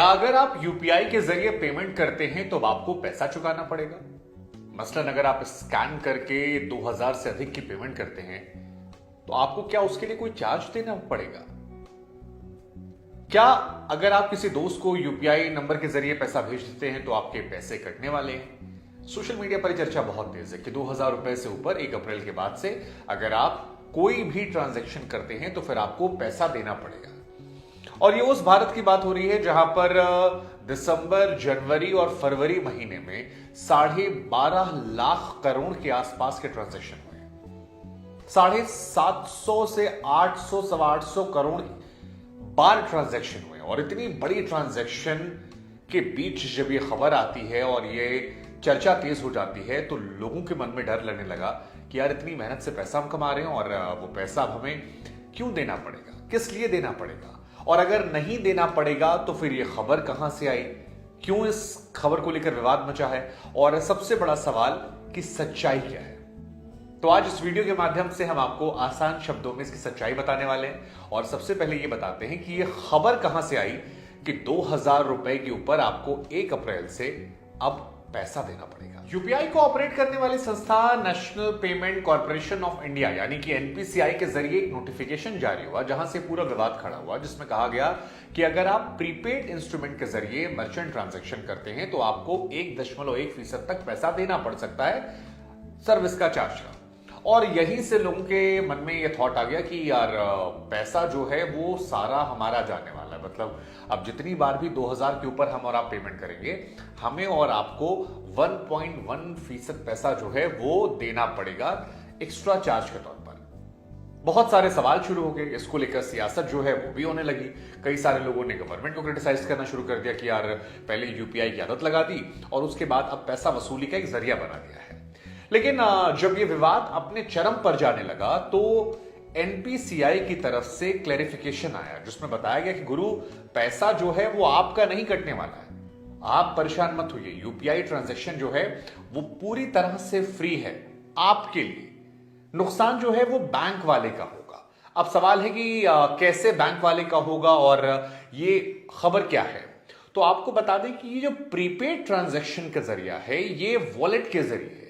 क्या अगर आप यूपीआई के जरिए पेमेंट करते हैं तो अब आपको पैसा चुकाना पड़ेगा? मसलन अगर आप स्कैन करके 2000 से अधिक की पेमेंट करते हैं तो आपको क्या उसके लिए कोई चार्ज देना पड़ेगा? क्या अगर आप किसी दोस्त को यूपीआई नंबर के जरिए पैसा भेज देते हैं तो आपके पैसे कटने वाले हैं? सोशल मीडिया पर चर्चा बहुत तेज है कि 2000 रुपए से ऊपर 1 अप्रैल के बाद से अगर आप कोई भी ट्रांजैक्शन करते हैं तो फिर आपको पैसा देना पड़ेगा। और ये उस भारत की बात हो रही है जहां पर दिसंबर, जनवरी और फरवरी महीने में 12.5 लाख करोड़ के आसपास के ट्रांजैक्शन हुए। 750 से 800, 825 करोड़ बार ट्रांजैक्शन हुए। और इतनी बड़ी ट्रांजैक्शन के बीच जब ये खबर आती है और ये चर्चा तेज हो जाती है तो लोगों के मन में डर लगने लगा कि यार इतनी मेहनत से पैसा हम कमा रहे हैं और वो पैसा अब हमें क्यों देना पड़ेगा, किस लिए देना पड़ेगा, और अगर नहीं देना पड़ेगा तो फिर ये खबर कहां से आई, क्यों इस खबर को लेकर विवाद मचा है, और सबसे बड़ा सवाल कि सच्चाई क्या है। तो आज इस वीडियो के माध्यम से हम आपको आसान शब्दों में इसकी सच्चाई बताने वाले हैं। और सबसे पहले ये बताते हैं कि ये खबर कहां से आई कि 2000 रुपए के ऊपर आपको 1 अप्रैल से अब पैसा देना पड़ेगा। यूपीआई को ऑपरेट करने वाली संस्था national payment corporation of India यानी कि एनपीसीआई के जरिए एक नोटिफिकेशन जारी हुआ जहां से पूरा विवाद खड़ा हुआ, जिसमें कहा गया कि अगर आप प्रीपेड इंस्ट्रूमेंट के जरिए मर्चेंट ट्रांजैक्शन करते हैं तो आपको 1.1% तक पैसा देना पड़ सकता है सर्विस का चार्ज का। और यहीं से लोगों के मन में ये थॉट आ गया कि यार पैसा जो है वो सारा हमारा जाने वाला है। मतलब अब जितनी बार भी 2000 के ऊपर हम और आप पेमेंट करेंगे, हमें और आपको 1.1% पैसा जो है वो देना पड़ेगा एक्स्ट्रा चार्ज के तौर पर। बहुत सारे सवाल शुरू हो गए, इसको लेकर सियासत जो है वो भी होने लगी। कई सारे लोगों ने गवर्नमेंट को क्रिटिसाइज करना शुरू कर दिया कि यार पहले यूपीआई की आदत लगा दी और उसके बाद अब पैसा वसूली का एक जरिया बना दिया है। लेकिन जब ये विवाद अपने चरम पर जाने लगा तो एनपीसीआई की तरफ से क्लैरिफिकेशन आया जिसमें बताया गया कि गुरु पैसा जो है वो आपका नहीं कटने वाला है, आप परेशान मत होइए। यूपीआई ट्रांजैक्शन जो है वो पूरी तरह से फ्री है आपके लिए। नुकसान जो है वो बैंक वाले का होगा। अब सवाल है कि कैसे बैंक वाले का होगा और ये खबर क्या है। तो आपको बता दें कि ये जो प्रीपेड ट्रांजैक्शन का जरिया है ये वॉलेट के जरिए है।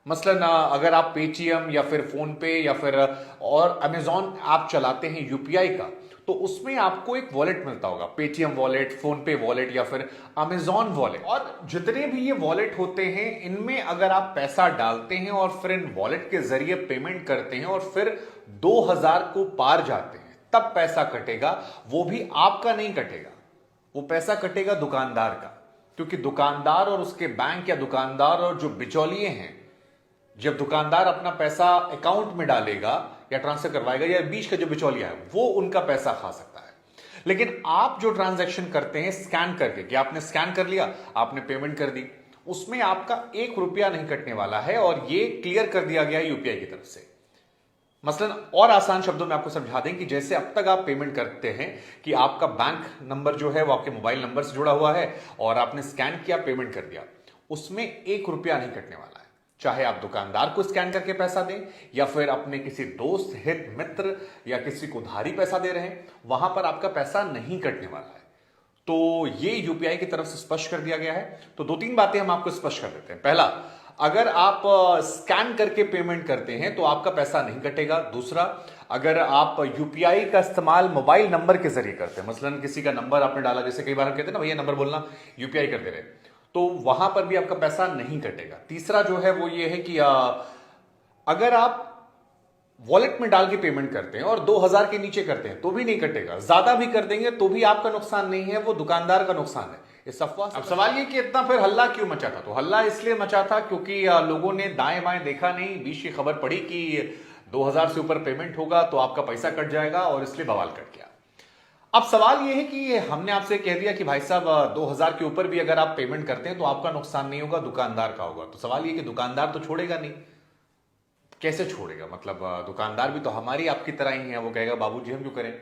मसलन अगर आप पेटीएम या फिर फोन पे या फिर और अमेजॉन ऐप चलाते हैं यूपीआई का, तो उसमें आपको एक वॉलेट मिलता होगा, पेटीएम वॉलेट, फोन पे वॉलेट या फिर अमेजॉन वॉलेट। और जितने भी ये वॉलेट होते हैं इनमें अगर आप पैसा डालते हैं और फिर इन वॉलेट के जरिए पेमेंट करते हैं और फिर 2000 को पार जाते हैं तब पैसा कटेगा। वो भी आपका नहीं कटेगा, वो पैसा कटेगा दुकानदार का। क्योंकि दुकानदार और उसके बैंक या दुकानदार और जो बिचौलिए हैं, जब दुकानदार अपना पैसा अकाउंट में डालेगा या ट्रांसफर करवाएगा या बीच का जो बिचौलिया है वो उनका पैसा खा सकता है। लेकिन आप जो ट्रांजैक्शन करते हैं स्कैन करके, कि आपने स्कैन कर लिया, आपने पेमेंट कर दी, उसमें आपका 1 रुपया नहीं कटने वाला है। और ये क्लियर कर दिया गया यूपीआई की तरफ से। मसलन और आसान शब्दों में आपको समझा दें कि जैसे अब तक आप पेमेंट करते हैं कि आपका बैंक नंबर जो है वो आपके मोबाइल नंबर से जुड़ा हुआ है और आपने स्कैन किया, पेमेंट कर दिया, उसमें 1 रुपया नहीं कटने वाला है। चाहे आप दुकानदार को स्कैन करके पैसा दें या फिर अपने किसी दोस्त, हित, मित्र या किसी को उधारी पैसा दे रहे हैं, वहां पर आपका पैसा नहीं कटने वाला है। तो ये यूपीआई की तरफ से स्पष्ट कर दिया गया है। तो 2-3 बातें हम आपको स्पष्ट कर देते हैं। पहला, अगर आप स्कैन करके पेमेंट करते हैं तो आपका पैसा नहीं कटेगा। दूसरा, अगर आप यूपीआई का इस्तेमाल मोबाइल नंबर के जरिए करते हैं, मसलन किसी का नंबर आपने डाला, जैसे कई बार हम कहते हैं ना भैया नंबर बोलना, यूपीआई कर दे रहे, तो वहां पर भी आपका पैसा नहीं कटेगा। तीसरा जो है वो ये है कि अगर आप वॉलेट में डाल के पेमेंट करते हैं और 2000 के नीचे करते हैं तो भी नहीं कटेगा। ज्यादा भी कर देंगे तो भी आपका नुकसान नहीं है, वो दुकानदार का नुकसान है। इस अफवाह। अब सवाल ये कि इतना फिर हल्ला क्यों मचा था? तो हल्ला इसलिए मचा था क्योंकि लोगों ने दाएं बाएं देखा नहीं, बीच की खबर पड़ी कि 2000 से ऊपर पेमेंट होगा तो आपका पैसा कट जाएगा और इसलिए बवाल कट गया। अब सवाल यह है कि हमने आपसे कह दिया कि भाई साहब 2000 के ऊपर भी अगर आप पेमेंट करते हैं तो आपका नुकसान नहीं होगा, दुकानदार का होगा। तो सवाल यह कि दुकानदार तो छोड़ेगा नहीं। कैसे छोड़ेगा? मतलब दुकानदार भी तो हमारी आपकी तरह ही है, वो कहेगा बाबूजी हम क्यों करें।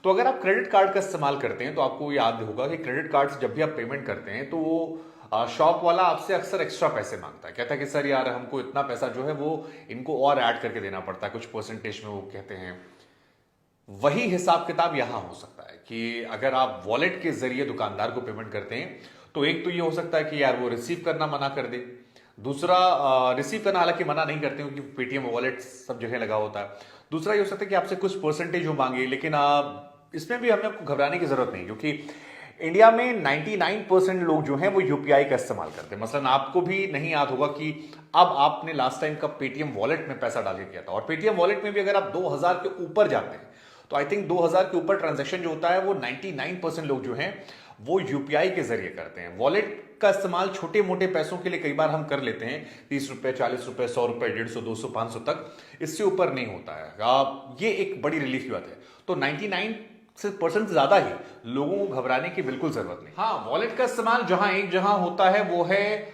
तो अगर आप क्रेडिट कार्ड का इस्तेमाल करते हैं तो आपको याद होगा कि क्रेडिट कार्ड से जब भी आप पेमेंट करते हैं तो वो शॉप वाला आपसे अक्सर एक्स्ट्रा पैसे मांगता है। कहता है कि सर यार हमको इतना पैसा जो है वो इनको और ऐड करके देना पड़ता है, कुछ परसेंटेज में वो कहते हैं। वही हिसाब किताब यहां हो सकता है कि अगर आप वॉलेट के जरिए दुकानदार को पेमेंट करते हैं तो एक तो ये हो सकता है कि यार वो रिसीव करना मना कर दे। दूसरा, रिसीव करना हालांकि मना नहीं करते क्योंकि पेटीएम वॉलेट सब जगह लगा होता है। दूसरा ये हो सकता है कि आपसे कुछ परसेंटेज वो मांगे, लेकिन इसमें भी हमें आपको घबराने की जरूरत नहीं, क्योंकि इंडिया में 99% लोग जो हैं वो यूपीआई का इस्तेमाल करते हैं। मसलन आपको भी नहीं याद होगा कि अब आपने लास्ट टाइम कब पेटीएम वॉलेट में पैसा डाल के किया था। और पेटीएम वॉलेट में भी अगर आप 2000 के ऊपर जाते हैं तो आई थिंक 2000 के ऊपर ट्रांजैक्शन जो होता है वो 99% लोग जो हैं वो यूपीआई के जरिए करते हैं। वॉलेट का इस्तेमाल छोटे मोटे पैसों के लिए कई बार हम कर लेते हैं, 30 रुपए, 40 रुपए, 100 रुपए, 150, 200, 500 तक, इससे ऊपर नहीं होता है। ये एक बड़ी रिलीफ की बात है। तो 99% से ज्यादा ही लोगों को घबराने की बिल्कुल जरूरत नहीं। हाँ, वॉलेट का इस्तेमाल एक जहां होता है वो है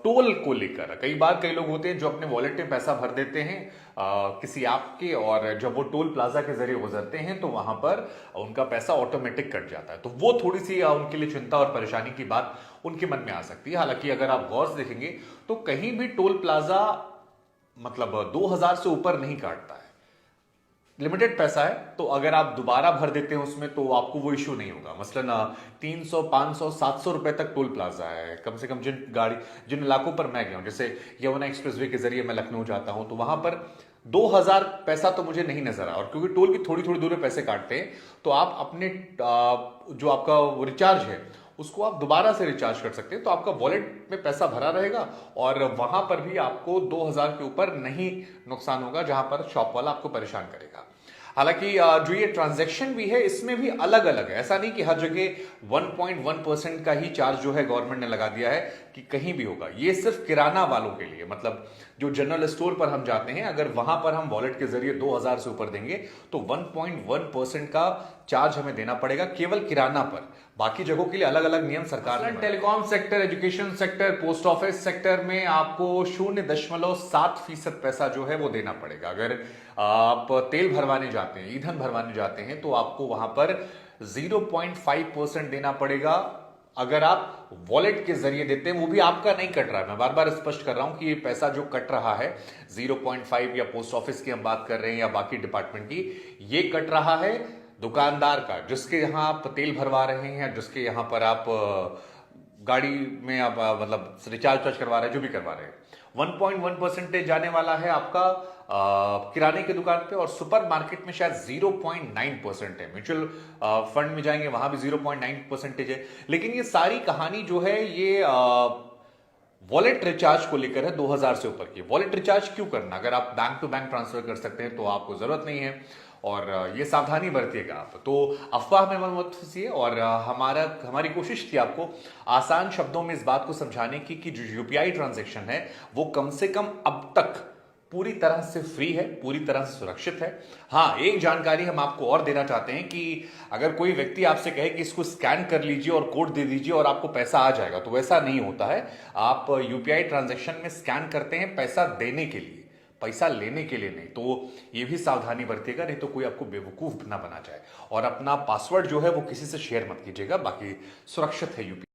टोल को लेकर। कई बार कई लोग होते हैं जो अपने वॉलेट में पैसा भर देते हैं किसी ऐप के, और जब वो टोल प्लाजा के जरिए गुजरते हैं तो वहां पर उनका पैसा ऑटोमेटिक कट जाता है। तो वो थोड़ी सी उनके लिए चिंता और परेशानी की बात उनके मन में आ सकती है। हालांकि अगर आप गौर से देखेंगे तो कहीं भी टोल प्लाजा मतलब 2000 से ऊपर नहीं काटता है। लिमिटेड पैसा है, तो अगर आप दोबारा भर देते हैं उसमें तो आपको वो इश्यू नहीं होगा। मसलन 300, 500, 700 रुपए तक टोल प्लाजा है कम से कम। जिन इलाकों पर मैं गया हूं, जैसे यमुना एक्सप्रेसवे के जरिए मैं लखनऊ जाता हूं, तो वहां पर 2000 पैसा तो मुझे नहीं नजर आया। और क्योंकि टोल भी थोड़ी थोड़ी दूर में पैसे काटते हैं, तो आप अपने जो आपका रिचार्ज है उसको आप दोबारा से रिचार्ज कर सकते हैं। तो आपका वॉलेट में पैसा भरा रहेगा और वहां पर भी आपको 2000 के ऊपर नहीं नुकसान होगा, जहां पर शॉप वाला आपको परेशान करेगा। हालांकि जो ये ट्रांजैक्शन भी है इसमें भी अलग अलग है। ऐसा नहीं कि हर जगह 1.1% का ही चार्ज जो है गवर्नमेंट ने लगा दिया है कि कहीं भी होगा। ये सिर्फ किराना वालों के लिए, मतलब जो जनरल स्टोर पर हम जाते हैं, अगर वहां पर हम वॉलेट के जरिए 2000 से ऊपर देंगे तो 1.1% का चार्ज हमें देना पड़ेगा केवल किराना पर। बाकी जगहों के लिए अलग अलग नियम सरकार ने। Telecom sector, education sector, post office sector में आपको 0.7% पैसा जो है वो देना पड़ेगा। अगर आप तेल भरवाने जाते हैं, ईंधन भरवाने जाते हैं, तो आपको वहां पर 0.5% देना पड़ेगा। अगर आप वॉलेट के जरिए देते हैं, वो भी आपका नहीं कट रहा है। मैं बार बार स्पष्ट कर रहा हूं कि ये पैसा जो कट रहा है 0.5, या पोस्ट ऑफिस की हम बात कर रहे हैं या बाकी डिपार्टमेंट की, ये कट रहा है दुकानदार का, जिसके यहां आप तेल भरवा रहे हैं, जिसके यहां पर आप गाड़ी में आप मतलब रिचार्ज करवा रहे हैं, जो भी करवा रहे हैं। 1.1% जाने वाला है आपका किराने की दुकान पे, और सुपर मार्केट में शायद 0.9% है। म्यूचुअल फंड में जाएंगे वहां भी 0.9% है। लेकिन ये सारी कहानी जो है ये वॉलेट रिचार्ज को लेकर है 2000 से ऊपर की। वॉलेट रिचार्ज क्यों करना? अगर आप बैंक टू बैंक ट्रांसफर कर सकते हैं तो आपको जरूरत नहीं है, और ये सावधानी बरतिएगा आप। तो अफवाह में मत फंसिए, और हमारी कोशिश थी आपको आसान शब्दों में इस बात को समझाने की कि जो यूपीआई ट्रांजैक्शन है वो कम से कम अब तक पूरी तरह से फ्री है, पूरी तरह से सुरक्षित है। हाँ, एक जानकारी हम आपको और देना चाहते हैं कि अगर कोई व्यक्ति आपसे कहे कि इसको स्कैन कर लीजिए और कोड दे दीजिए और आपको पैसा आ जाएगा, तो वैसा नहीं होता है। आप यूपीआई ट्रांजैक्शन में स्कैन करते हैं पैसा देने के लिए, पैसा लेने के लिए नहीं। तो ये भी सावधानी बरतिएगा, नहीं तो कोई आपको बेवकूफ ना बना जाए। और अपना पासवर्ड जो है वो किसी से शेयर मत कीजिएगा, बाकी सुरक्षित है यूपीआई।